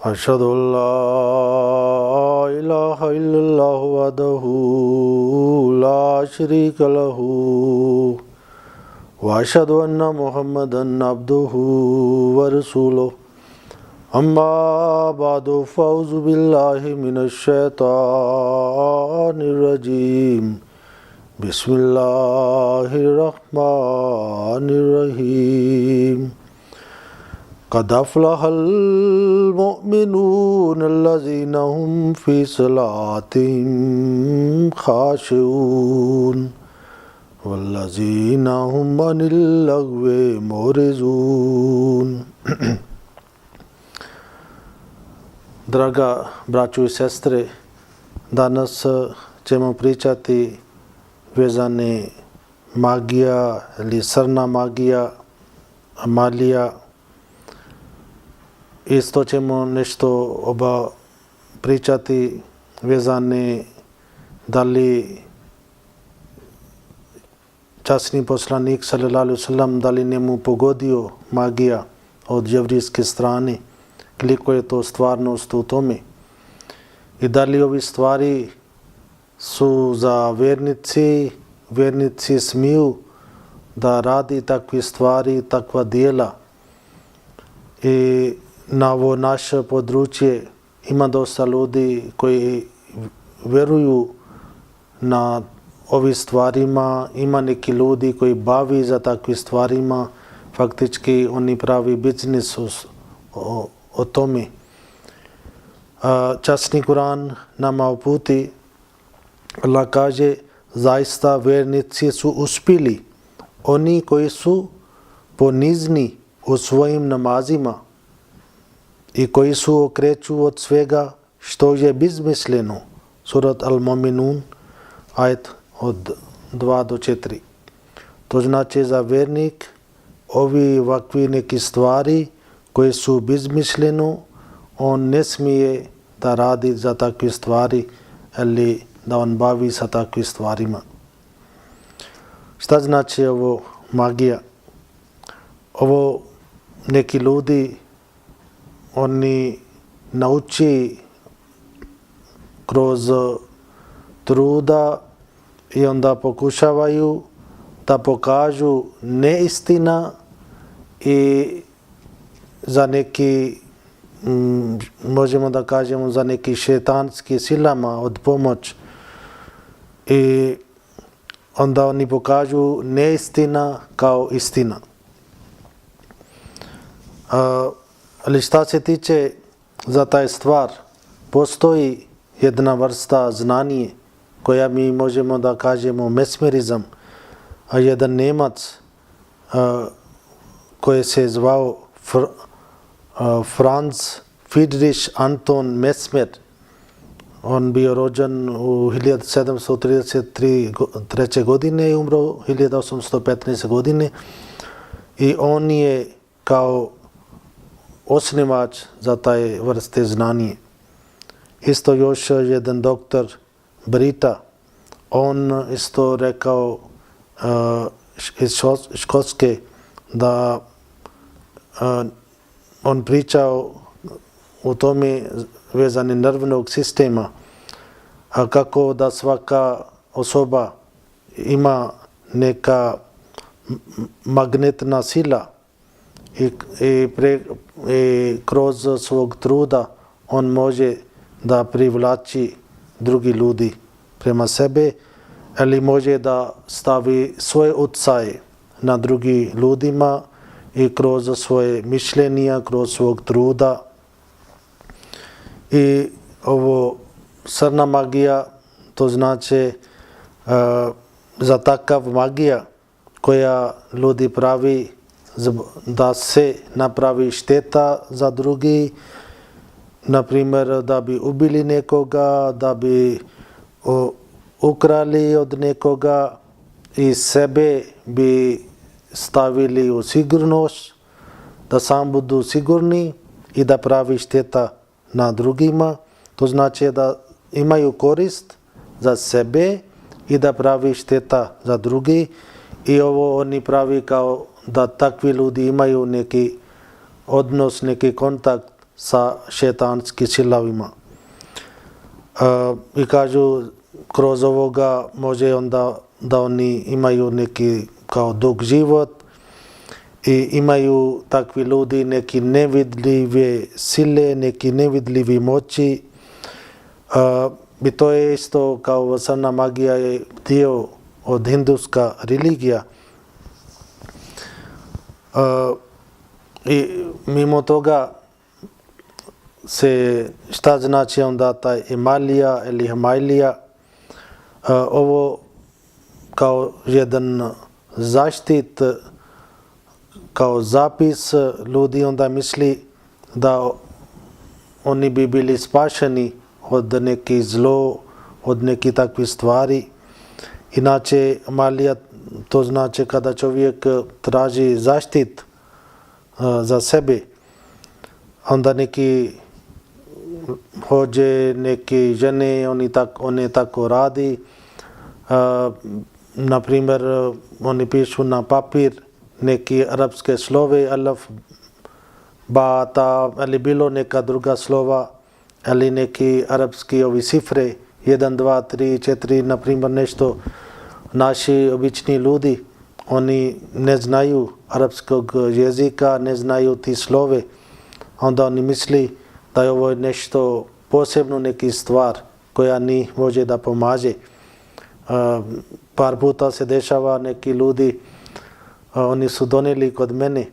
أشهد أن لا إله إلا الله وحده لا شريك له وأشهد أن محمدا عبده ورسوله أما بعد فأعوذ بالله من الشيطان الرجيم بسم الله الرحمن الرحيم قد أفلح المؤمنون الذين هم في صلاتهم خاشعون والذين هم عن اللغو معرضون. Draga braćo i sestre, danas ćemo pričati vezane magija ili srna magija, amalija. Isto ćemo nešto pričati vezane da li časni poslanik sallallahu alejhi ve sellem da li njemu pogodio magija od jevrijske strane, koliko je to stvarnost u tome i da li ovi stvari su za vjernici smiju da radi takve stvari, takva dijela. I na ovo naše područje ima dosta ljudi koji vjeruju na ovim stvarima, ima neki ljudi koji bavi za takvim stvarima, faktički oni pravi biznis o tome. Časni Kur'an nama uputi, Allah kaže, zaista vjernici su uspjeli, oni koji su ponizni u svojim namazima i koji su okreću od svega što je bezmisleno. Surat Al-Mu'minun, ajet od 2 do 4. To znači za vjernik ovi ovakvi neki stvari koje su bezmisleno, on ne smije da radi za takve stvari ili da on bavi sa takvim stvarima. Šta znači ovo magija? Ovo neki ljudi oni nauči kroz truda i onda pokušavaju da pokažu neistina i za neki, možemo da kažemo, za neki šetanski silama od pomoć i onda oni pokažu neistina kao istina. Ali šta se tiče za taj stvar, postoji jedna vrsta znanje koja mi možemo da kažemo mesmerizam, a jedan Nemac koji se zvao Franz Friedrich Anton Mesmer, on bio rođen u 1733. godine i umro 1815. godine i on je kao osnivač za taj vrste znanje. Isto još jedan doktor Brita, on isto rekao iz Škotske da on pričao o tome vezane nervnog sistema, a kako da svaka osoba ima neka magnetna sila i kroz svog truda on može da privlači drugi ljudi prema sebe ili može da stavi svoje utjecaje na drugi ljudima i kroz svoje mišljenja, kroz svog truda. I ovo srna magija, to znači za takav magija koja ljudi pravi da se napravi šteta za drugi, na primjer da bi ubili nekoga, da bi ukrali od nekoga i sebe bi stavili u sigurnost, da sam budu sigurni i da pravi šteta na drugima. To znači da imaju korist za sebe i da pravi šteta za drugi. I ovo oni pravi kao da takvi ljudi imaju neki odnos, neki kontakt sa šetanskim silavima. I kažu, kroz ovoga može onda da oni imaju neki kao dug život i imaju takvi ljudi neki nevidljive sile, neki nevidljivi moći. I to je isto kao vasarna magija je dio od hinduska religija. I mimo toga se šta znači onda taj Himalija ili Himalija, ovo kao jedan zaštit, kao zapis, ljudi onda misli da oni bi bili spašeni od nekih zlo, od nekih takvih stvari. Inače, Himalija to znači kada čovjek traži zaštit za sebe, onda neki hođe, neke žene, one tako radi. Na primjer, oni pišu na papir neki arapske slove, alaf, ba, ta, ali bilo neka druga slova, ali neki arapski ovi cifre, 1, 2, 3, 4, na primjer nešto. Naši obični ljudi, oni ne znaju arapskog jezika, ne znaju ti slove, onda oni misli da je ovo nešto posebno, neki stvar koja ni može da pomaže. Par puta se dešava, neki ljudi, oni su donijeli kod mene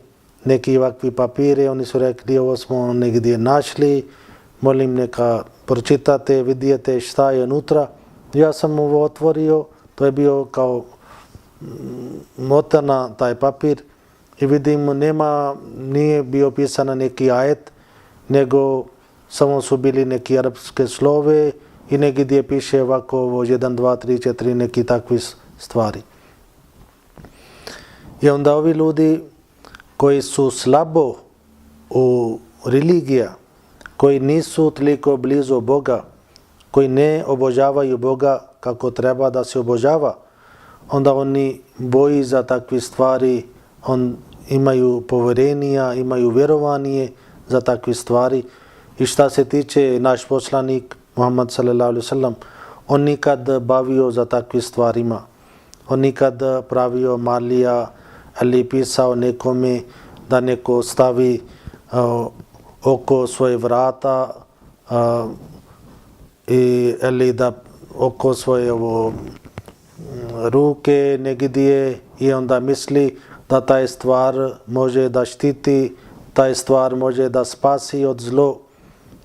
neki ovakvi papire, oni su rekli ovo smo negdje našli, molim neka pročitate, vidite šta je unutra. Ja sam ovo otvorio, to je bio kao motana taj papir i vidim nije bio pisan neki ajet, nego samo su bili neki arapske slove i negdje piše ovako 1, 2, 3, 4 neki takvi stvari. I onda ovi ljudi koji su slabo u religija, koji nisu toliko blizu Boga, koji ne obožavaju Boga kako treba da se obožava, onda oni boji za takve stvari, imaju povjerenja, imaju vjerovanje za takve stvari. I šta se tiče naš poslanik Muhammad sallallahu alaihi wasallam, on nikad bavio za takve stvarima. On nikad pravio malija ali pisao nekome da neko stavi oko svoje vrata ili da oko svoje ruke negdje i onda misli da taj stvar može da štiti, taj stvar može da spasi od zlo,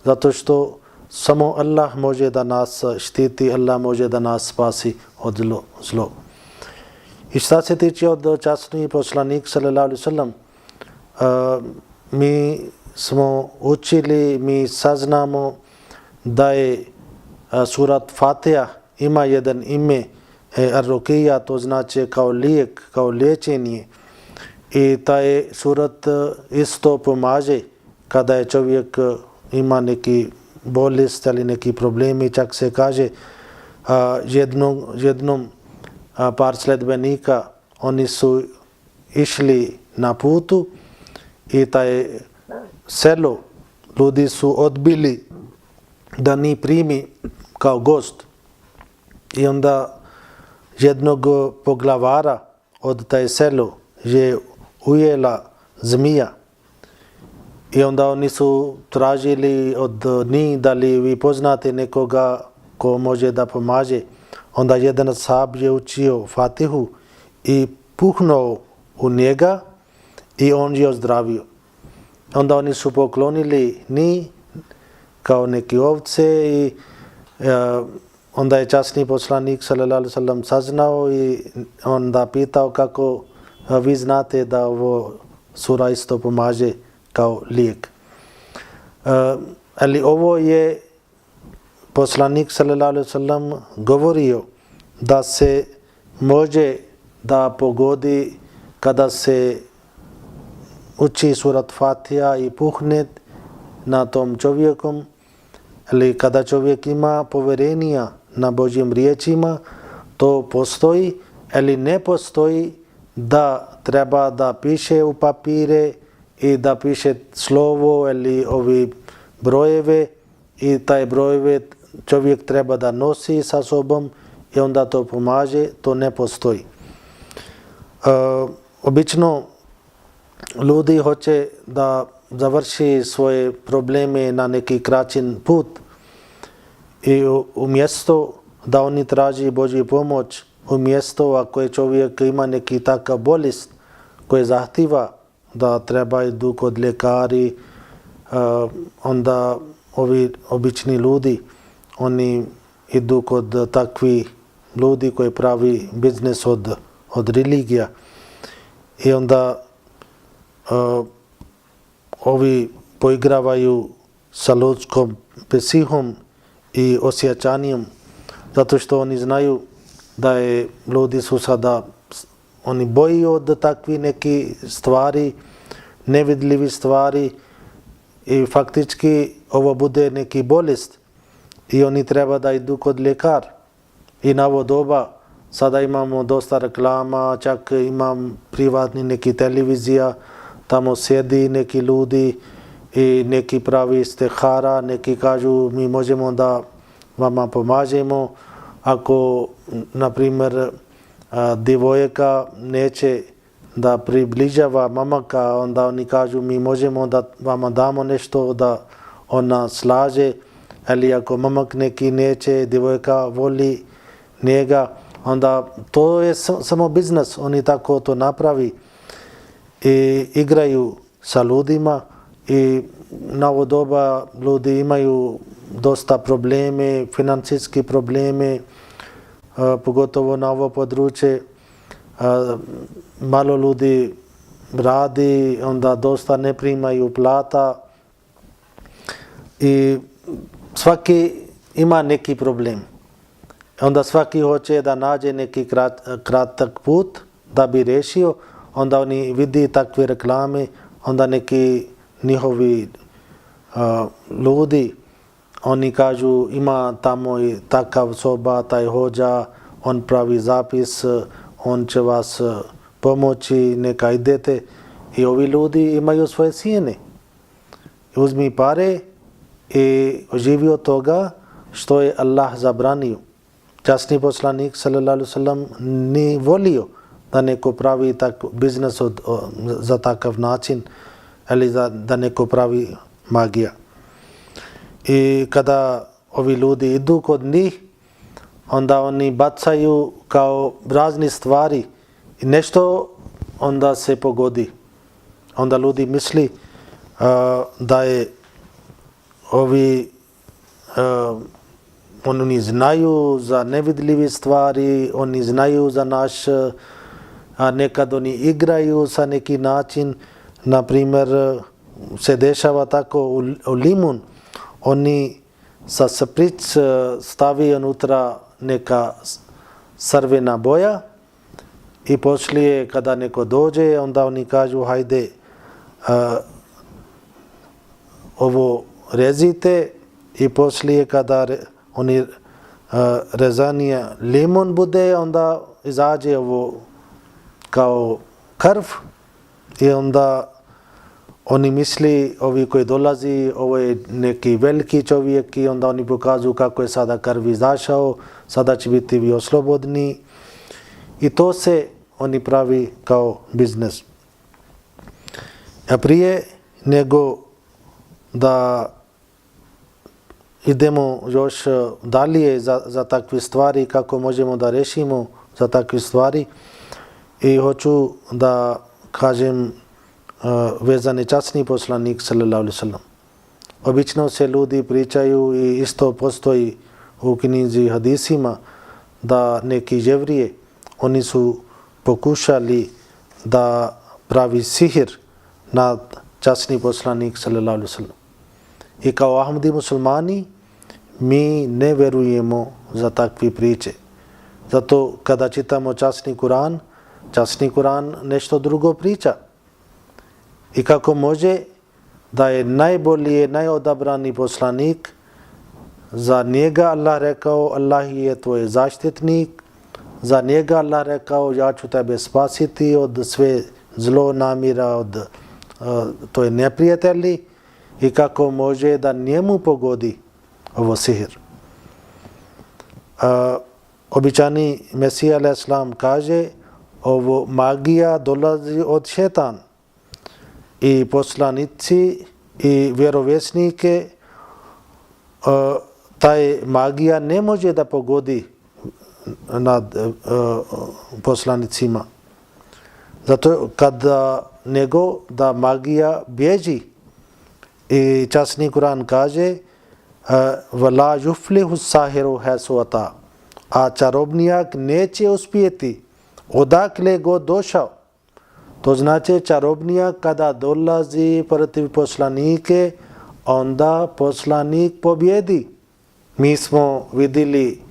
zato što samo Allah može da nas štiti, Allah može da nas spasi od zlo. I šta se tiče od časni poslanik sallallahu alaihi wasallam, mi smo učili, mi saznamo da je surat Fatiha ima jedan ime Ar-Ruqiyya, to znači kao lijek, kao liječenje. I taj surat isto pomaže kada je čovjek ima neki bolest ili neki problemi. Čak se kaže jednom par sledbenika, oni su išli na putu i taj selo, ljudi su odbili da ni primi kao gost. I onda jednog poglavara od taj selo je ujela zmija. I onda oni su tražili od njih da li vi poznate nekoga ko može da pomaže. Onda jedan sahab je učio Fatihu i puhnuo u njega i on je ozdravio. Onda oni su poklonili njih kao neki ovce i onda je časni poslanik sallallahu alaihi wasallam saznao i onda pitao kako vi znate da ovo sura isto pomaže kao lijek. Ali ovo je poslanik sallallahu alaihi wasallam govorio da se može da pogodi kada se uči surat Fatiha i puhne na tom čovjekom, ali kada čovjek ima povjerenja na Božjim riječima, to postoji, ali ne postoji da treba da piše u papire i da piše slovo ili ovi brojeve i taj brojeve čovjek treba da nosi sa sobom i onda to pomaže, to ne postoji. Obično ljudi hoće da završi svoje probleme na neki kraćin put i umjesto da oni traži Božju pomoć, umjesto ako je čovjek ima neki takav bolest koji zahtjeva da treba idu kod ljekari, onda ovi obični ljudi, oni idu kod takvih ljudi koji pravi biznes od religija i onda ovi poigravaju sa ljudskom psihom i osjećanjem zato što oni znaju da je ljudi su sada oni boji od takvih nekih stvari, nevidljivi stvari i faktički ovo bude neki bolest i oni treba da idu kod ljekar. I na ovo doba sada imamo dosta reklama, čak imam privatni neki televizija, tamo sjedi neki ljudi i neki pravi istihara, neki kažu mi možemo da vama pomažemo. Ako, na primjer, djevojka neće da približava mamaka, onda oni kažu mi možemo da vama damo nešto da ona slaže, ali ako mamak neki neće, djevojka voli njega, onda to je samo biznes, oni tako to napravi i igraju sa ljudima i na ovo doba ljudi imaju dosta probleme, financijski probleme, pogotovo na ovo područje. Malo ljudi radi, onda dosta ne primaju plata i svaki ima neki problem. Onda svaki hoće da nađe neki kratak put da bi riješio, onda oni vidi takve reklame, onda neki njihovi ljudi, oni kažu ima tamo i takav soba, taj hođa, on pravi zapis, on će vas pomoći, neka idete. I ovi ljudi imaju svoje cijene. Uzmi pare i živi od toga što je Allah zabranio. Časni poslanik sallallahu alejhi ve sellem ni volio da neko pravi biznes za takav način ili da neko pravi magija. I kada ovi ljudi idu kod njih, onda oni bacaju kao razne stvari i nešto onda se pogodi. Onda ljudi misli da je ovi oni znaju za nevidljive stvari, oni znaju za naš, a nekad oni igraju sa neki način. Na primjer, se dešava tako u limun, oni sa špric stavi unutra neka crvena boja i poslije kada neko dođe, onda oni kažu hajde ovo rezite i poslije kada oni rezanje limon bude, onda izađe ovo kao krv i onda oni misli, ovi koji dolazi, ovo je neki veliki čovjek i onda oni pokazuju kako je sada krv izašao, sada će biti vi oslobodni i to se oni pravi kao biznes. A prije nego da idemo još dalje za takve stvari, kako možemo da rešimo za takve stvari i hoću da kažem vezani časni poslanik sallallahu alejhi ve sellem. Obično se ljudi pričaju i isto postoji u knjizi hadisima da neki Jevrije, oni su pokušali da pravi sihir nad časni poslanik sallallahu alejhi ve sellem. I kao Ahmadi muslimani mi ne verujemo za takve priče. Zato kada čitamo časni Kuran nešto drugo priča. I kako može da je najbolji, najodabrani poslanik, za njega Allah rekao Allah je tvoj zaštitnik, za njega Allah rekao ja ću tebe spasiti od sve zlo namira, od to je neprijatelji i kako može da njemu pogodi ovo sihir. Običani Mesija a.s. kaže ovo magija dolazi od šetan i poslanici i vjerovjesnike taj magija ne može da pogodi nad poslanicima. Zato nego da magija bježi. I časni Kur'an kaže وَلَا يُفْلِهُ السَّاهِرُ حَيْثُ أَتَى, a čarobnijak neće uspjeti odakle god došao. To znači čarobnijak kada dolazi protiv poslanike, onda poslanik pobjedi. Mi smo vidjeli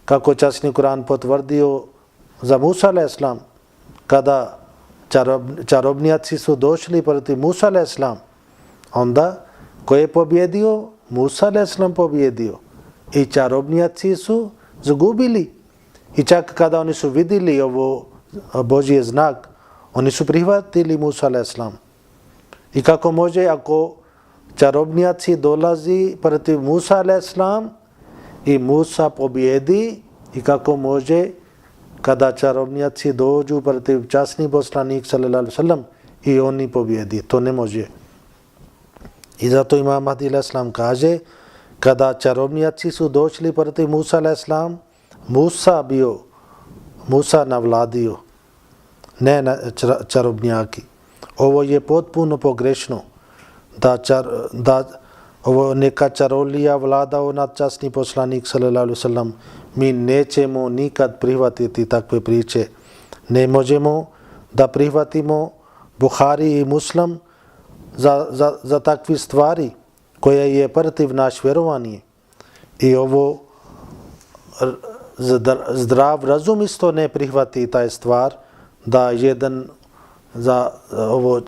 kako časni Kur'an potvrdio za Musa a.s. kada čarobnjaci su došli protiv Musa a.s. onda ko je pobjedio? Musa a.s. pobjedio. I čarobnjaci su zgubili. I čak kada oni su vidjeli ovo Božji znak, oni su prihvatili Musa a.s. I kako može ako čarobnjaci dolazi protiv Musa a.s. i Musa pobjedi, i kako može kada čarobnjaci dođu protiv časni poslanik sallallahu alejhi ve sellem i oni pobjedi. To ne može. I zato Imam Mahdi a.s. kaže kada čarobnjaci su došli protiv Musa a.s. Musa navladio, ne čarobnjaki. Ovo je potpuno pogrešno da ovo neka čarolija vladao nad časni poslanik sallallahu alejhi ve sellem. Mi nećemo nikad prihvatiti takve priče. Ne možemo da prihvatimo Buhari i Muslim za takve stvari koje je protiv naš vjerovanje. I ovo zdrav razum isto ne prihvati taj stvar da jedan za ovo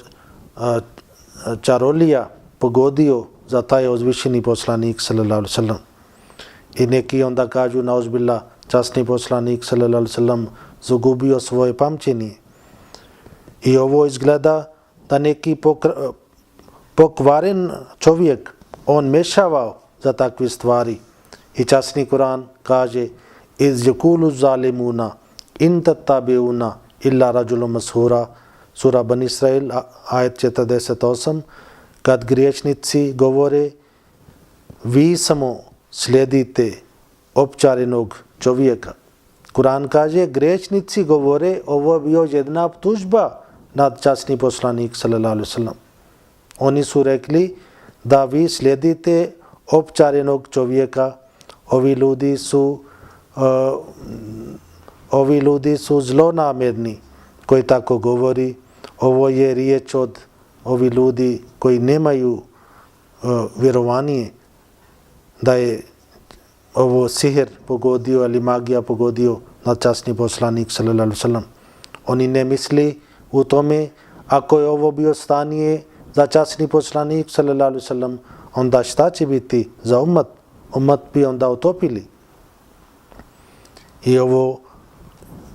čarolija pogodio za taj uzvišeni poslanik sallallahu alejhi ve sellem. I neki onda kažu nauzbillah časni poslanik sallallahu alejhi ve sellem zagubio svoje pamćenje. I ovo izgleda da neki pokvaren čovjek, on mešavao za takve stvari. I časni Kur'an kaže iz yakulu zalimuna in tattabi'una illa rajulun mashura, sura Bani Israil ajet 48, kad griješnici govore vi samo slijedite opčarenog čovjeka. Kur'an kaže griješnici govore, ovo je bio jedna tužba nad časni poslanik sallallahu alejhi ve sellem. Oni su rekli da vi slijedite opčarenog čovjeka. Ovi ljudi su zlonamjerni koji tako govori. Ovo je riječ od ovi ljudi koji nemaju vjerovanje da je ovo sihir pogodio ili magija pogodio na časni poslanik sallallahu alejhi ve sellem. Oni ne misli u tome ako je ovo bio stanje za časni poslanik sallallahu alejhi ve sellem, onda šta će biti za ummat? Ummat bi onda utopili. I ovo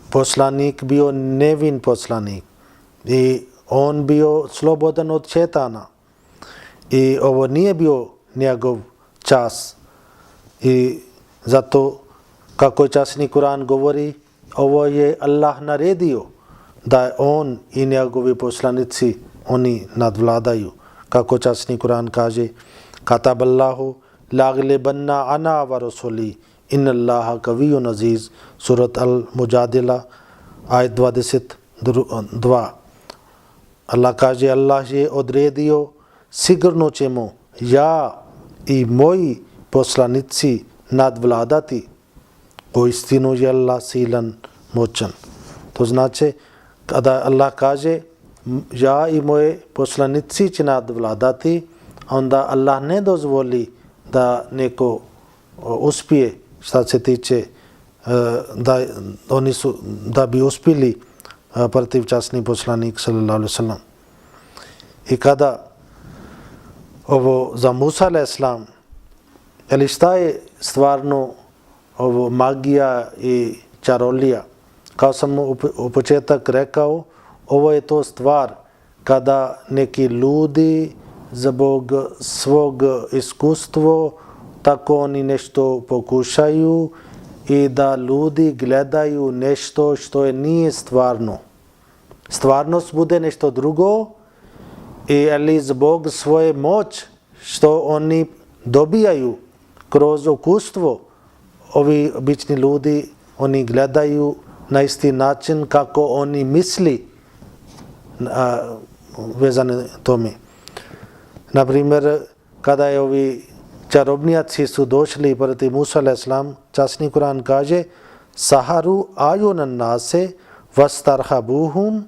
poslanik bio nevin poslanik i on bio slobodan od šetana. I ovo nije bio njegov čas. I zato kako časni Kur'an govori, ovo je Allah naredio da on i njegovi poslanici oni nadvladaju. Kako časni Kur'an kaže kataballahu laglibanna ana wa rasuli inna Allaha kaviyyun aziz, surat Al-Mujadila ajet 22. Allah kaže Allah je odredio sigurno ćemo ja i moji poslanici nadvladati. Uistinu je Allah silan, moćan. To znači kada Allah kaže ja i moje poslanici će nadvladati, onda Allah ne dozvoli da neko uspije šta se tiče da bi uspjeli protiv časni poslanik sallallahu alejhi ve sellem. I kada ovo za Musa a.s. ili šta je stvarno ovo magija i čarolija? Kao sam u početak rekao, ovo je to stvar kada neki ljudi zbog svog iskustva tako oni nešto pokušaju i da ljudi gledaju nešto što nije stvarno. Stvarnost bude nešto drugo ili zbog svoje moć što oni dobijaju kroz iskustvo. Ovi obični ljudi, oni gledaju na isti način kako oni misli vezane tome. Naprimjer, kada je ovi čarobnjaci su došli protiv Musa a.s. časni Kur'an kaže Saharu ajunan nase vastarhabuhum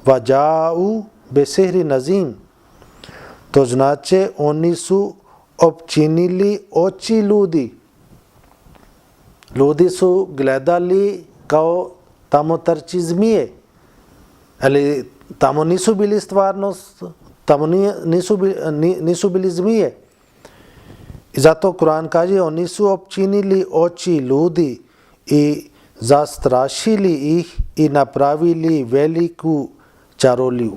vađa'u besihri nazim. To znači oni su opčinili oči ljudi. Ljudi su gledali kao tamo trči zmije. Ali tamo nisu bili stvarnost, tamo nisu bili zmije. I zato Kur'an kaže oni su opčinili oči ljudi i zastrašili ih i napravili veliku čaroliju.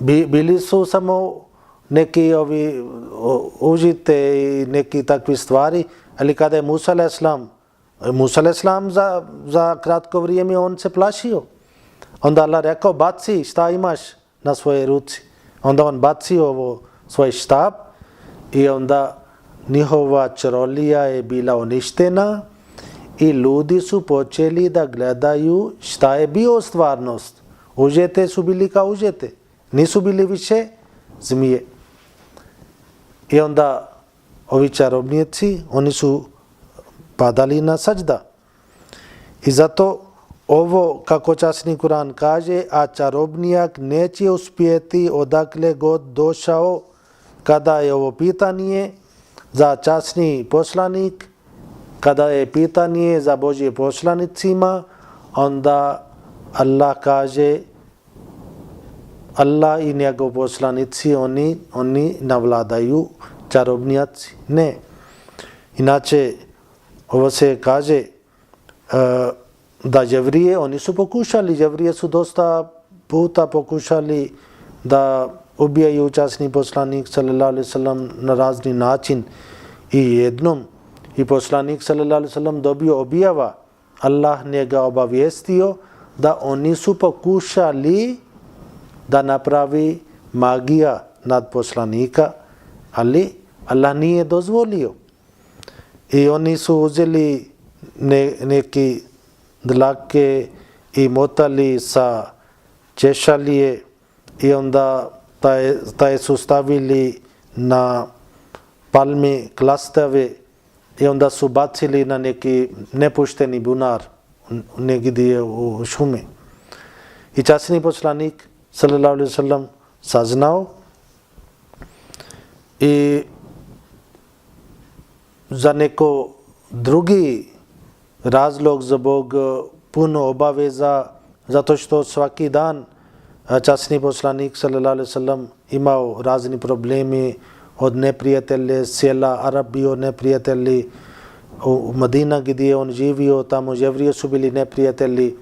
Bili su samo neki užite i neki takvi stvari, ali kada je Musa a.s. za kratko vrijeme on se plašio. Onda Allah rekao baci šta imaš na svoje ruci. Onda on bacio svoj štab i onda njihova čarolija je bila uništena i ljudi su počeli da gledaju šta je bio stvarnost. Užete su bili kao užete. Nisu bili više zmije. I onda ovi čarobnici, oni su padali na sađda. I zato ovo, kako časni Kur'an kaže, a čarobnijak neće uspjeti odakle god došao kada je ovo pitanje za časni poslanik, kada je pitanje za Božje poslanicima, onda Allah kaže Allah i njegov poslanici, oni navladaju, čarobnjaci ne. Inače, ovo se kaže da Jevrije, oni su pokušali, Jevrije su dosta puta pokušali da ubijaju časni poslanik sallallahu alejhi ve sellem na razni način i jednom i poslanik sallallahu alejhi ve sellem dobio objava, Allah njega obavijestio da oni su pokušali da napravi magija nad poslanika, ali Allah nije dozvolio. I oni su uzeli neki dlake i motali sa češalije i onda taj su stavili na palme, klastave i onda su bacili na neki nepušteni bunar negdje u šumi. I časni poslanik sallallahu alejhi ve sellem saznao i za neko drugi razlog zbog puno obaveza, zato što svaki dan časni poslanik sallallahu alejhi ve sellem imao razni problemi od neprijatelja, sjela Arab bio neprijatelji, u Medina gdje on živio, tamo Jevrije su bili neprijatelji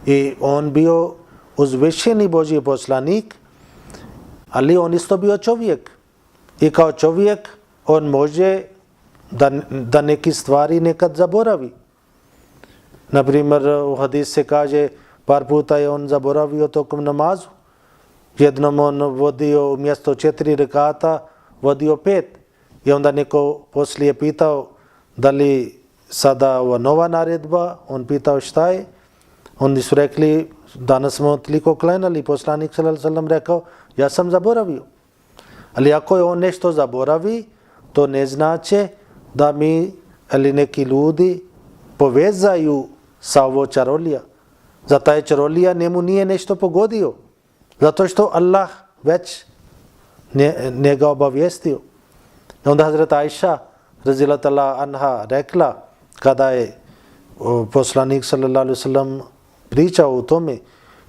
i on bio uzvišeni Božji poslanik, ali on isto bio čovjek. I kao čovjek on može da neke stvari nekad zaboravi. Naprimjer, u hadisu se kaže, par puta je on zaboravio tokom namazu. Jednom on vodio umjesto 4 rekata, vodio 5. I onda neko poslije pitao da li sada ova nova naredba, on pitao šta je. Oni su rekli, danas smo toliko klanjali, poslanik sallallahu alejhi ve sellem rekao, ja sam zaboravio. Ali ako je on nešto zaboravi, to ne znači da mi ili neki ljudi povezaju sa ovo čarolija. Za taj čarolija njemu nije nešto pogodio. Zato što Allah već njega obavijestio. I onda Hazret Aisha radhiyallahu anha rekla, kada je poslanik sallallahu alejhi ve sellem pričao o tome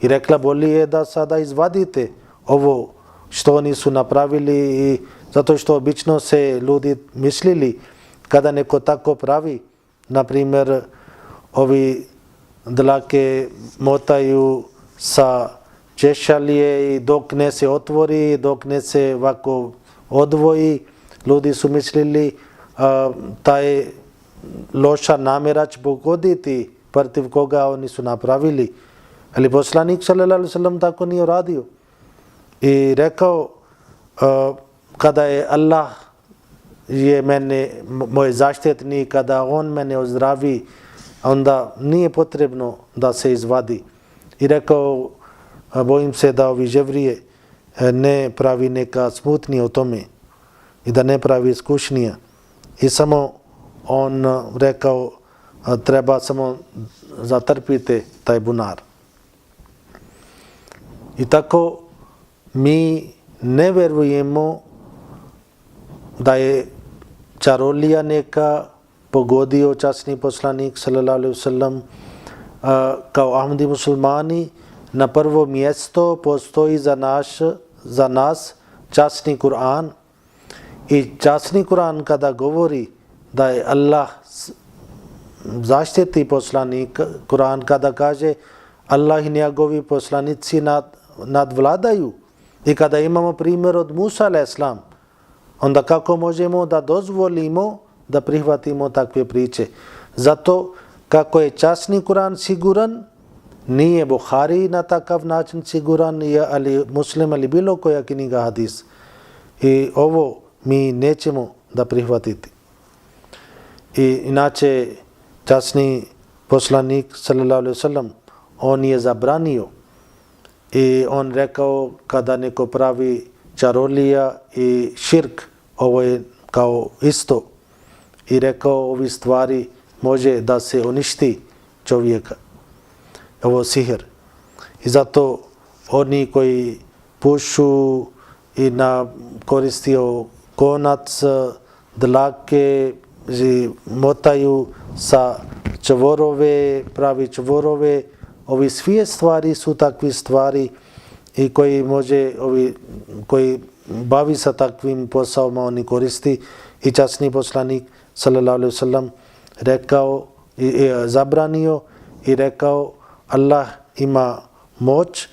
i rekla, bolje je da sada izvadite ovo što oni su napravili, i zato što obično se ljudi mislili kada neko tako pravi, na primjer ovi dlake motaju sa češalije i dok ne se otvori, dok ne se ovako odvoji, ljudi su mislili taj loša namjera će pogoditi protiv koga oni su napravili. Ali poslanik sallallahu alejhi ve sellem tako nije radio. I rekao, kada je Allah je mene, moj zaštitnik, kada on mene ozdravi, onda nije potrebno da se izvadi. I rekao, bojim se da ovi Jevrije ne pravi neka smutnija o tome i da ne pravi iskušnija. I samo on rekao, treba samo zatrpite taj bunar. I tako mi ne vjerujemo da je čarolija neka pogodio časni poslanik sallallahu alejhi ve sellem. Kao Ahmadi muslimani na prvo mjesto postoji za nas časni Kur'an. I časni Kur'an kada govori da je Allah zaštiti poslanik, Kur'an kada kaže Allah i njegovi poslanici nadvladaju. I kada imamo primjer od Musa alejhisselam, onda kako možemo da dozvolimo da prihvatimo takve priče? Zato kako je časni Kur'an siguran, nije Buhari na takav način siguran, ali Muslim ali bilo koja knjiga hadis. I ovo mi nećemo da prihvatiti. I inače časni poslanik sallallahu alejhi ve sellem on je zabranio i on rekao kada neko pravi čarolija i širk, ovo je kao isto, i rekao ovi stvari može da se uništi čovjeka. Ovo sihr. I zato oni koji pušu i koristio konac, dlake, motaju sa čvorove, pravi čvorove, ovi sve stvari su takve stvari i koji bavi sa takvim posaoma oni koristi. I časni poslanik sallallahu alejhi ve sellem rekao i zabranio i rekao Allah ima moć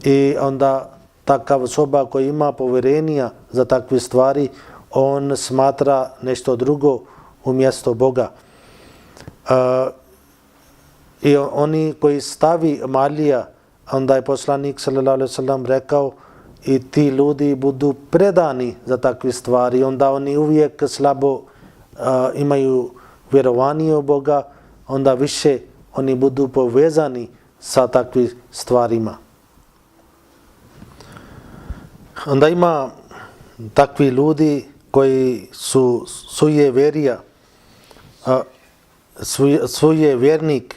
i onda takav osoba koji ima povjerenja za takve stvari, on smatra nešto drugo umjesto Boga. I oni koji stavi malija, onda je poslanik sallallahu alejhi ve sellem rekao i ti ljudi budu predani za takve stvari, onda oni uvijek slabo imaju vjerovanje u Boga, onda više oni budu povezani sa takvim stvarima. Onda ima takvi ljudi koji su suje vjernik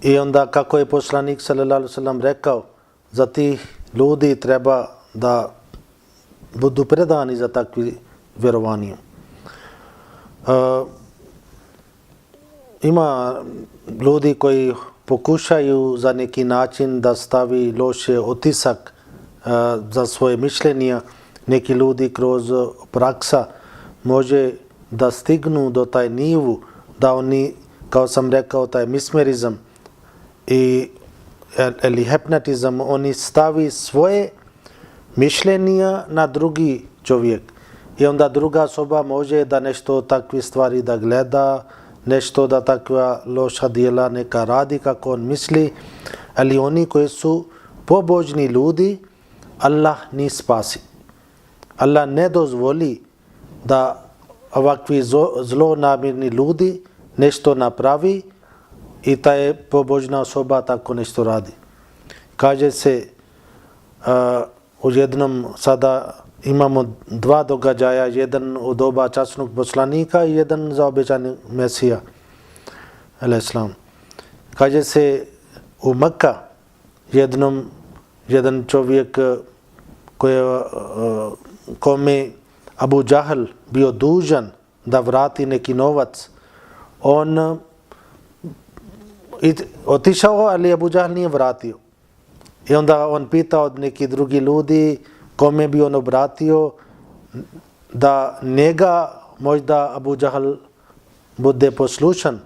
i onda kako je poslanik sallallahu alejhi ve sellem rekao, za tih ljudi treba da budu predani za takvi vjerovanje. Ima ljudi koji pokušaju za neki način da stavi loše otisak za svoje mišljenja. Neki ljudi kroz praksa može da stignu do taj nivu da oni, kao sam rekao, taj mismerizam ili hipnotizam, oni stavi svoje mišljenja na drugi čovjek. I onda druga osoba može da nešto takve stvari da gleda, nešto da takva loša djela neka radi kako on misli, ali oni koji su pobožni ljudi, Allah ni spasi. Allah ne dozvoli da ovakvi zlonamjerni ljudi nešto napravi i ta je pobožna osoba tako nešto radi. Kaže se u jednom, sada imamo dva događaja, jedan u doba časnog poslanika i jedan za obećani Mesija alejhisselam. Kaže se u Mekka jedan čovjek kome Abu Jahl bio dužan da vrati neki novac, on otišao, ali Abu Jahl nije vratio. I onda on pitao od neki drugi ljudi kome bi on obratio da njega možda Abu Jahl bude poslušan,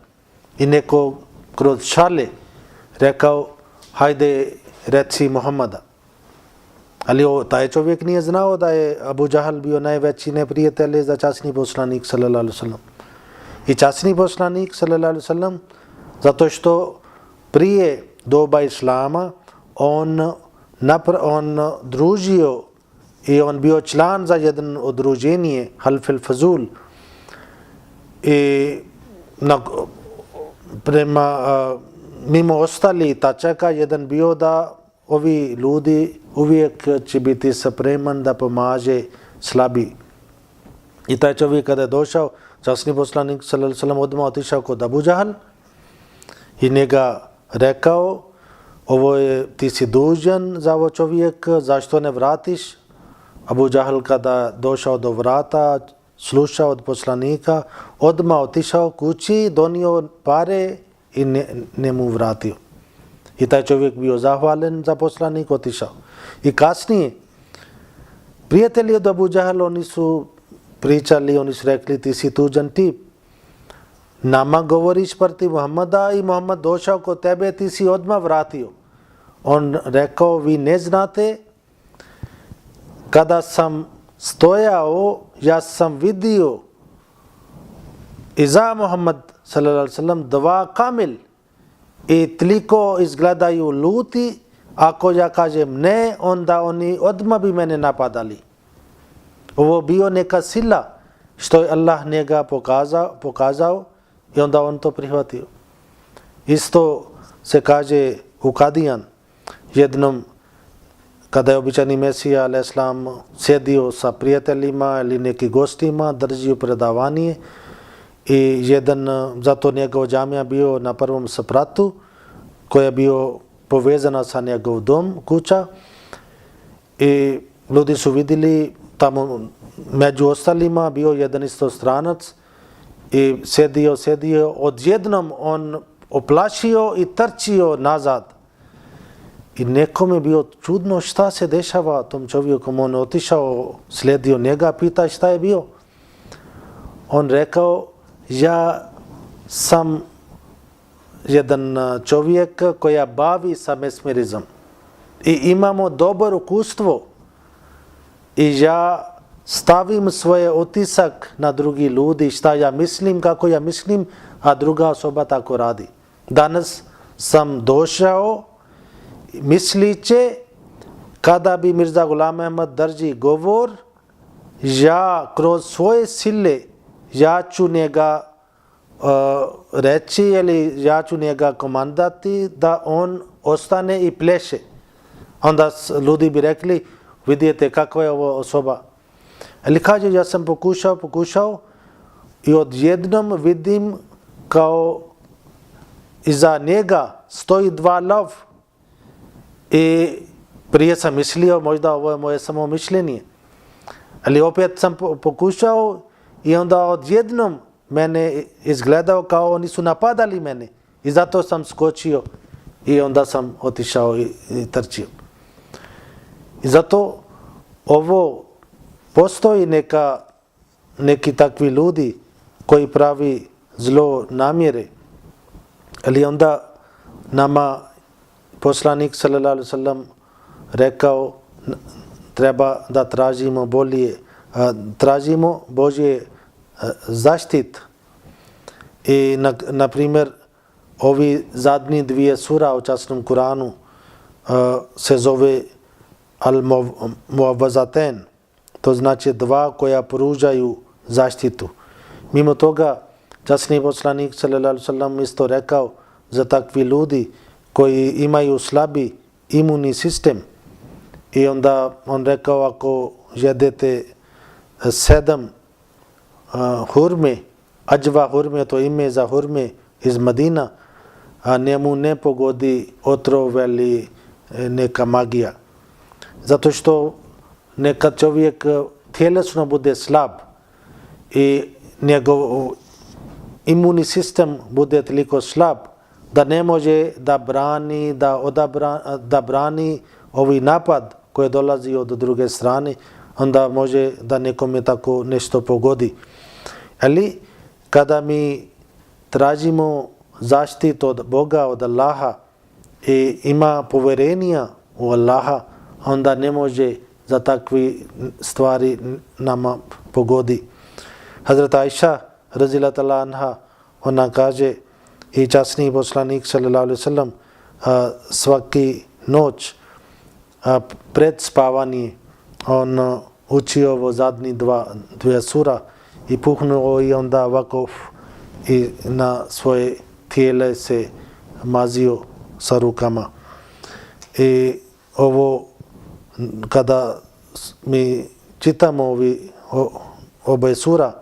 i neko kroz šale rekao hajde reci Muhammada. Ali taj čovjek nije znao da je Abu Džahal bio najveći neprijatelj za časni poslanik sallallahu alejhi ve sellem. I časni poslanik sallallahu alejhi ve sellem, zato što prije doba Islama on družio i on bio član za jedno udruženje Half al-Fuzul. I mimo ostali tačaka jedan bio da ovi ljudi uvijek će biti spreman da pomaže slabi. I taj čovjek kada je došao, časni poslanik sallallahu alejhi ve sellem odmah otišao kod Abu Džahal i njega rekao, ti si dužan za ovo čovjek, zašto ne vratiš? Abu Džahal kada došao do vrata, slušao od poslanika, odmah otišao kući, donio pare i ne mu vratio. I taj čovjek bio zahvalen za poslanik, otišao. I kasnije, prijatelji od Abu Džahal, oni su pričali, oni su rekli, ti si tuđan tip. Nama govoriš protiv Muhammada i Muhammad došao kod tebe, ti si odmah vratio. On rekao, vi ne znate, kada sam stojao, ja sam vidio iza Muhammad sallallahu alejhi ve sellem dva kamil i toliko izgledaju luti, ako ja kažem ne, onda oni odmah bi mene napadali. Ovo bio neka sila što je Allah njega pokazao i onda on to prihvatio. Isto se kaže u Kadijan, jednom kada je običajni Mesija a.s. sjedio sa prijateljima ili nekim gostima, držio predavanje i jedan, zato njegov džamija bio na prvom spratu koja je bio povezana sa njegov dom, kuća, i ljudi su vidjeli tamo među ostalima bio jedan isto stranac i sjedio, odjednom on oplašio i trčio nazad. I nekom je bio čudno šta se dešava tom čovjeku. On je otišao, slijedio njega, pita šta je bio. On rekao, ja sam jedan čovjek koja bavi sa mesmerizam i imamo dobro iskustvo i ja stavim svoje otisak na drugi ljudi, šta ja mislim, kako ja mislim, a druga osoba tako radi. Danas sam došao misliće, kada bi Mirza Ghulam Ahmad drži govor, ja kroz svoje sile, ja ću njega reći ili ja ću njega komandati da on ostane i pleše. Onda ljudi bi rekli, vidite kakva je ovo osoba. Ali kaže, ja sam pokušao i odjednom vidim kao iza njega stoji dva lav. I prije sam mislio, možda ovo je moje samo mišljenje. Ali opet sam pokušao i onda odjednom mene izgledao kao oni su napadali mene. I zato sam skočio i onda sam otišao i trčio. I zato ovo postoji neki takvi ljudi koji pravi zlo namjere. Ali onda nama poslanik sallallahu alejhi ve sellem rekao, treba da tražimo Božje zaštit. I na primjer ovi zadnji dvije sura u časnom Kuranu se zove Al-Mu'awwazatain, to znači dva koja pružaju zaštitu. Mimo toga časni poslanik sallallahu alejhi ve sellem isto rekao za takvi ljudi koji imaju slabi imunni sistem. I onda on rekao, ako jedete 7 hurme, ađva hurme, to ime za hurme iz Madina, a njemu ne pogodi otrov ili neka magija. Zato što nekad čovjek tjelesno bude slab i njegov imunni sistem bude toliko slab da ne može da brani ovaj napad koji dolazi od druge strane, onda može da nekome tako nešto pogodi. Ali kada mi tražimo zaštitu od Boga, od Allaha i ima povjerenja u Allaha, onda ne može za takvi stvari nama pogodi. Hazrat Aisha radhiyallahu anha, ona kaže, i časni poslanik sallallahu alejhi ve sellem svaki noć pred spavanje on učio ovo zadnji dvije sura i puhnuo i onda ovako i na svoje tijele se mazio sa rukama. I ovo kada mi čitamo oba sura,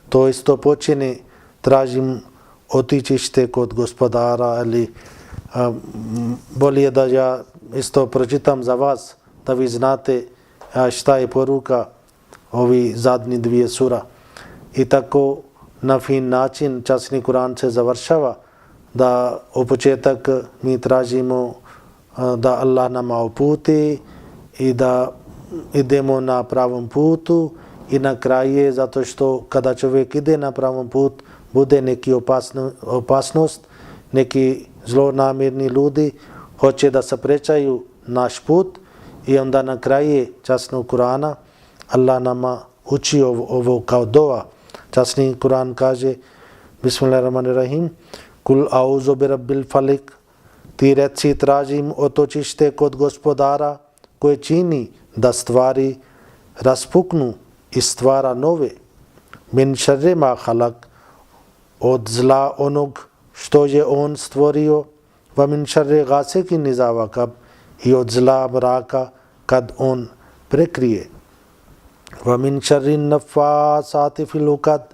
to isto počine tražim otičište kod gospodara, ili bolje da ja isto pročitam za vas, da vi znate šta je poruka ovi zadnji dvije sura. I tako na fin način časni Kur'an se završava, da u početak mi tražimo da Allah nama uputi i da idemo na pravom putu, i na kraju je zato što kada čovjek ide na pravom put, bude neki opasnost, neki zlonamjerni ljudi hoće da saprečaju naš put, i onda na kraju časnog Kur'ana Allah nama uči ovo kao dova. Časni Kur'an kaže, Bismillahirrahmanirrahim, Kul auzu bi rabbil falik, ti reci tražim otočište kod gospodara koje čini da stvari raspuknu i stvara nove. Min šarri ma halak, od zla onog što je on stvorio, va min šarri gasikin iza vakab, i od zla mraka kad on prekrije, va min šarri nafasati fil ukad,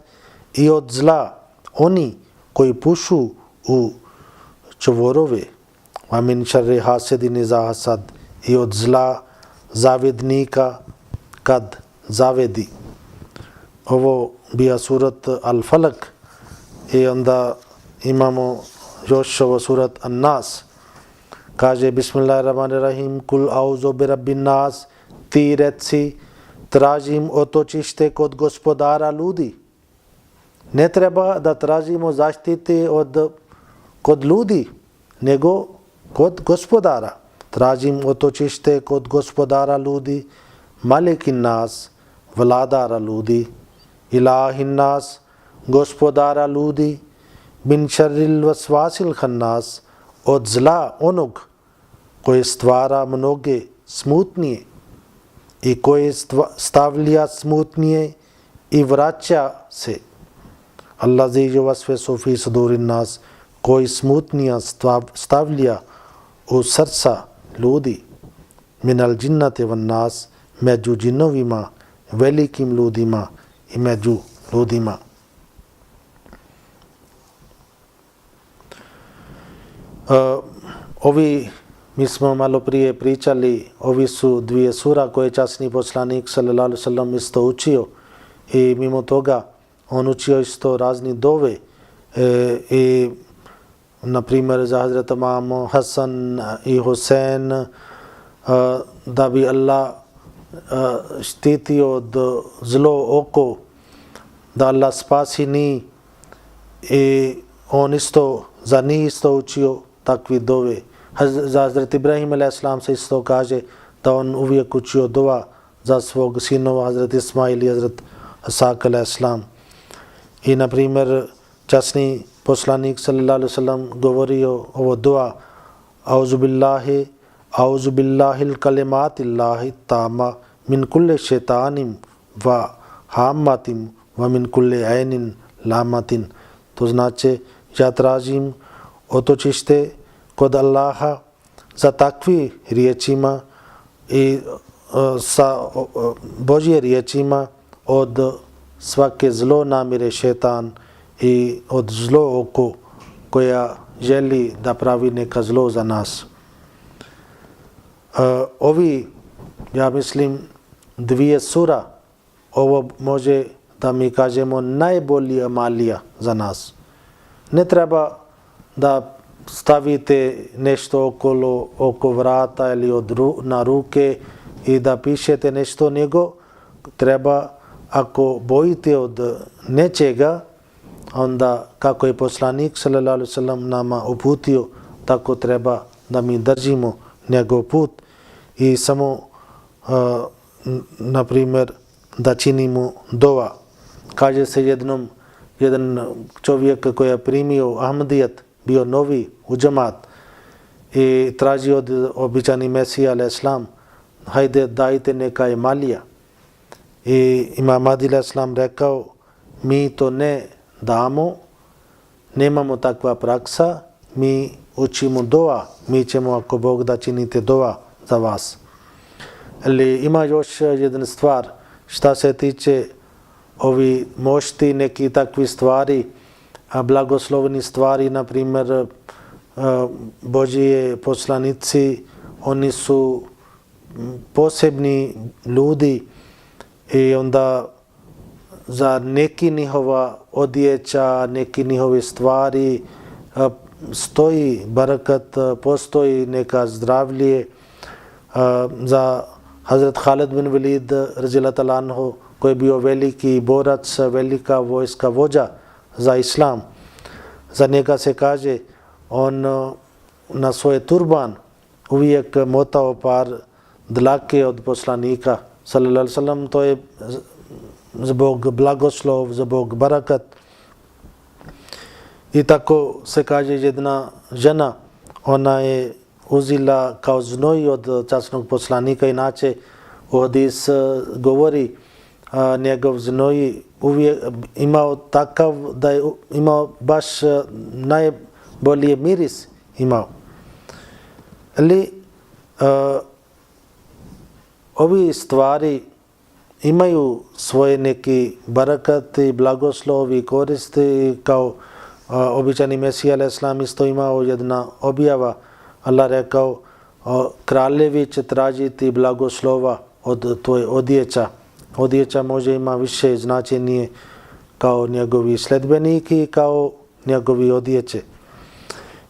i od zla oni koji pušu u čvorove, va min šarri hasidin iza hasad, i od zla zavednika kad zavedi. Ovo bija surat Al-Falak, i onda imamo još ovo surat An-Nas. Kaže, Bismillahirrahmanirrahim, Kul auzu bi rabbin nas, ti reci tražim otočište kod gospodara ljudi. Ne treba da tražimo zaštite kod ljudi, nego kod gospodara. Tražim otočište kod gospodara ljudi, Malikin nas, vladara ljudi, Ilahin nas, gospodara ljudi, Min šarril vasvasil khannas, od zla onog koje stvara mnoge smutnije i koje stavlja smutnije i vraća se. Allazi yuvaswisu fi sudurin nas, koji smutnija stavlja u srca ljudi. Minal džinnati van nas, među džinovima, velikim ljudima i među ljudima. Mi smo malo prije pričali, ovi su dvije sura koje časni poslanik sallallahu alejhi ve sellem isto učio, i mimo toga on učio isto razni dove, i na primjer za Hazret Imam Hasan i Husein, da bi Allah štitio od zlo oko, da Allah spasi njih, i on isto za njih isto učio takvi dove. Za Hazret Ibrahim a.s. se isto kaže da on uvijek učio dova za svog sinova Hazret Ismail i Hazret Ishaq a.s. I na primjer časni poslanik sallallahu alejhi ve sellem govorio ovo dua, auzu billahil kalimatillahi tama min kulli šetanim va hamatim va min kulli ainin lamatin. To znači, ja tražim otočište kod Allaha za takvi riječima i sa Božje riječima od svake zlo namire šetan i od zlo oko koja želi da pravi neka zlo za nas. Ovi, ja mislim, dvije sura, ovo može da mi kažemo najbolji amalija za nas. Ne treba da stavite nešto oko vrata ili na ruke i da pišete nešto, nego treba, ako bojite od nečega, onda kako je poslanik sallallahu alejhi ve sellem nama uputio, tako treba da mi držimo njegov put. I samo na primjer, da činimo dova. Kaže se jedan čovjek koji je primio Ahmadijet, bio novi u džamat i traži od običani Mesija al-Islam, hajde dajte neka emalija. I Imam Mahdi al-Islam rekao, mi to ne damo, nemamo takva praksa, mi učimo dova, mi ćemo ako Bog da činite dova za vas. Ali ima još jedna stvar, šta se tiče ovi mošti, neki takvi stvari, blagoslovni stvari, na primjer Božije poslanici, oni su posebni ljudi i onda za neki njihova odjeća, neki njihove stvari stoji barakat, postoji neka zdravlje. Za Hazrat Khalid bin Walid radijallahu ta'ala anhu, koji je bio veliki borac, velika vojska vođa za islam. Za njega se kaže, on na svoj turban uvijek motao par dlake od poslanika sallallahu alejhi ve sellem, to je zbog blagoslov, zbog barakat. I tako se kaže, jedna žena, ona je uzela kao znoj od časnog poslanika, inače u hadis govori njegov znoj uvijek imao takav da je imao baš najbolji miris imao. Ali ovi stvari imaju svoje neki barakati, blagoslovi, koristi. Kao običani Mesija al-Islam isto imao jedna objava, Allah rekao, kraljevi će tražiti blagoslova od tvoje odjeća. Odjeća može ima više značenje kao njegovi sledbeniki i kao njegovi odjeće.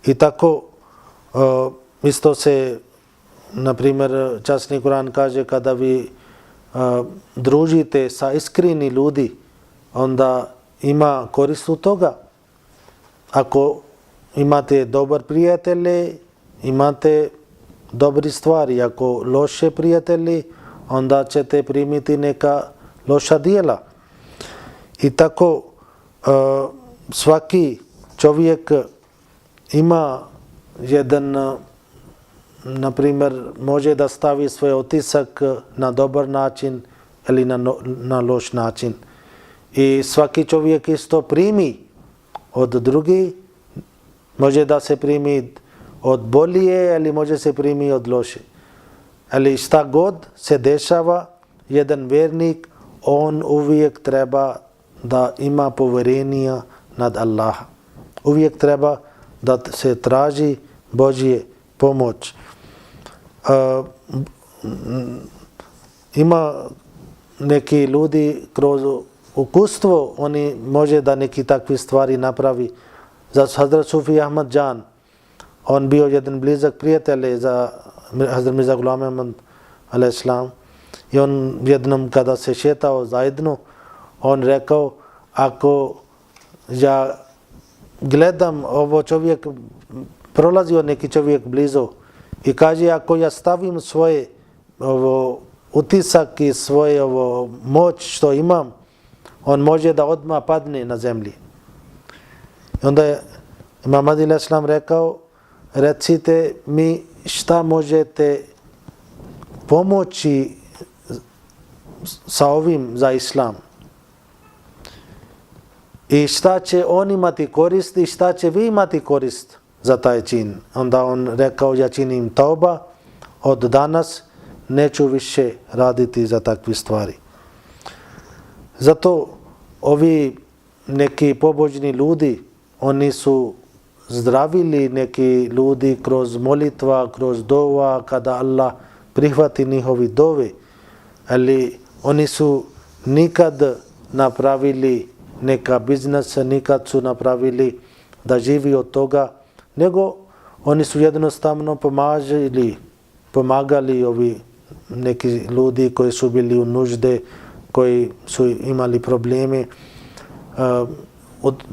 I tako isto se, na primjer, časni Kur'an kaže, kada vi družite sa iskreni ljudi, onda ima korist od toga. Ako imate dobar prijatelje, imate dobri stvari. Ako loše prijatelji, onda ćete primiti neka loša dijela. I tako svaki čovjek ima jedan, na primjer, može da stavi svoj otisak na dobar način ili na loš način. I svaki čovjek isto primi od drugih, može da se primi od bolje ili može se primi od loše. Ali šta god se dešava, jedan vjernik, on uvijek treba da ima povjerenja nad Allaha. Uvijek treba da se traži Božje pomoć. Ima neki ljudi kroz ukustvo, oni može da neki takvi stvari napravi. Za Hazrat Sufi Ahmad Jan, on bio jedan blizak prijatelj za Hazrat Mirza Ghulam Ahmad al-Islam. I on jednom kada se šetao zajedno, on rekao, ako ja gledam ovo čovjek, prolazio neki čovjek blizu i kaže, ako ja stavim svoje utisak i svoje moć što imam, on može da odmah padne na zemlji. I onda je Imam Mahdi al-Islam rekao, recite mi šta možete pomoći sa ovim za islam. I šta će on imati korist i šta će vi imati korist za taj čin. Onda on rekao, ja činim tauba, od danas neću više raditi za takve stvari. Zato ovi neki pobožni ljudi, oni su zdravili neki ljudi kroz molitva, kroz dova, kada Allah prihvati njihovi dove, ali oni su nikad napravili neka biznis, nikad su napravili da živi od toga, nego oni su jednostavno pomagali ovi neki ljudi koji su bili u nužde, koji su imali probleme.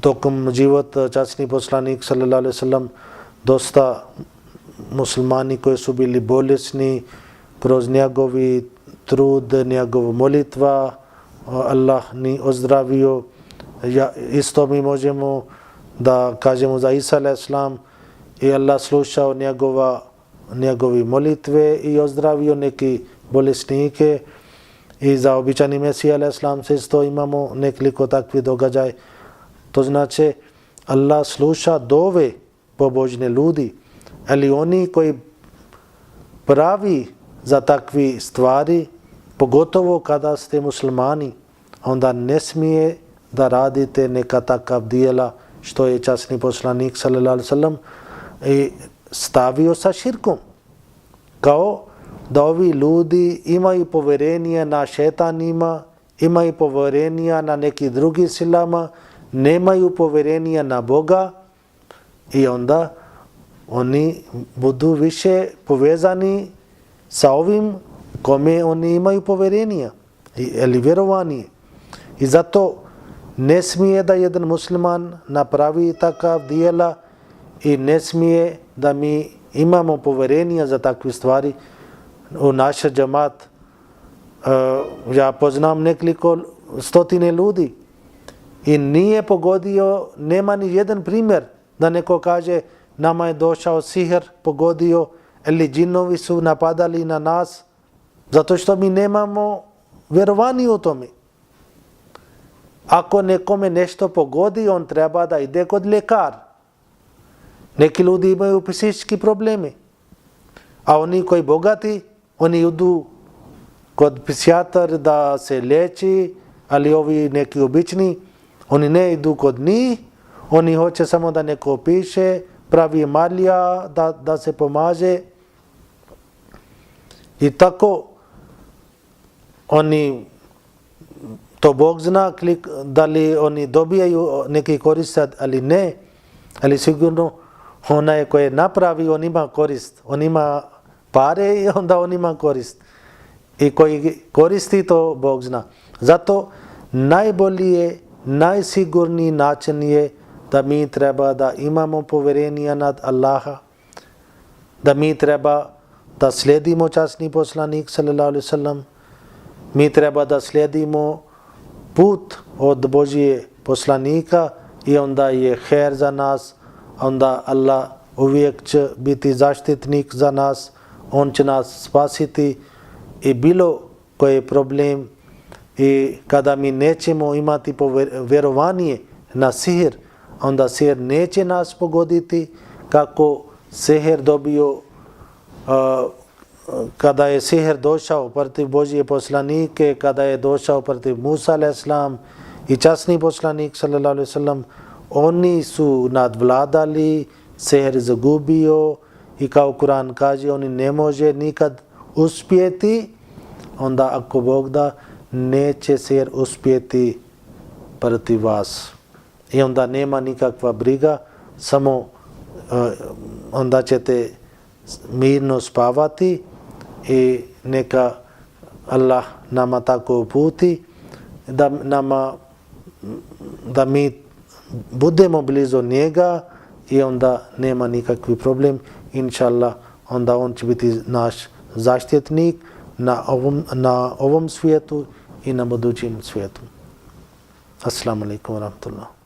Tokom života časni poslanik sallallahu alejhi ve sellem, dosta muslimani koji su bili bolesni, kroz njegovi trud, njegova molitva, Allah ni ozdravio. Isto mi možemo da kažemo za Isa a.s. i Allah slušao njegovi molitve i ozdravio neki bolesnike. I za običani Mesija a.s. se isto imamo nekoliko takvih događaj. To znači Allah sluša dove pobožne ljudi, ali oni koji pravi za takve stvari, pogotovo kada ste muslimani, onda ne smije da radite neka takav dijela što je časni poslanik sallallahu alejhi ve sellem i stavio sa širkom. Kao da ovi ljudi imaju povjerenje na šetanima, imaju povjerenje na neki drugi silama, nemaju povjerenja na Boga i onda oni budu više povezani sa ovim kome oni imaju povjerenja ili vjerovanje. I zato ne smije da jedan musliman napravi takav dijela i ne smije da mi imamo povjerenja za takve stvari. U naš džamat ja poznam nekoliko stotine ljudi i nije pogodio, nema ni jedan primjer da neko kaže nama je došao sihr, pogodio ili džinovi su napadali na nas, zato što mi nemamo vjerovanje u tome. Ako nekome nešto pogodi, on treba da ide kod ljekar. Neki ljudi imaju psihički problemi, a oni koji bogati, oni idu kod psihijatar da se liječi, ali ovi neki obični, oni ne idu kod njih, oni hoće samo da neko piše, pravi malija, da se pomaže. I tako oni, to Bog zna da li oni dobijaju neki korist, ali ne, ali sigurno onaj koji je napravio, on ima korist, on ima pare i onda on ima korist. I koji koristi to Bog zna. Zato najbolji je, najsigurniji način je da mi treba da imamo povjerenje nad Allaha, da mi treba da slijedimo časni poslanik sallallahu alejhi ve sellem, mi treba da slijedimo put od Božije poslanika i onda je her za nas, onda Allah uvijek će biti zaštitnik za nas, on će nas spasiti i bilo koji problem. I kada mi nećemo imati vjerovanje na sihr, onda sihr neće nas pogoditi kako sihr dobio kada je sihr došao protiv Božije poslanike, kada je došao protiv Musa a.s. i časni poslanik sallallahu alejhi ve sellem, oni su nadvladali, sihr zagubio i kao Kur'an kaže oni ne može nikad uspjeti, onda ako Bog da neće sihr uspjeti protiv vas. I onda nema nikakva briga, samo onda ćete mirno spavati i neka Allah nama tako uputi da mi budemo blizu njega i onda nema nikakvi problem. Inša Allah, onda on će biti naš zaštitnik na ovom svijetu i na budućem svijetu. Assalamu alaikum wa rahmatullah.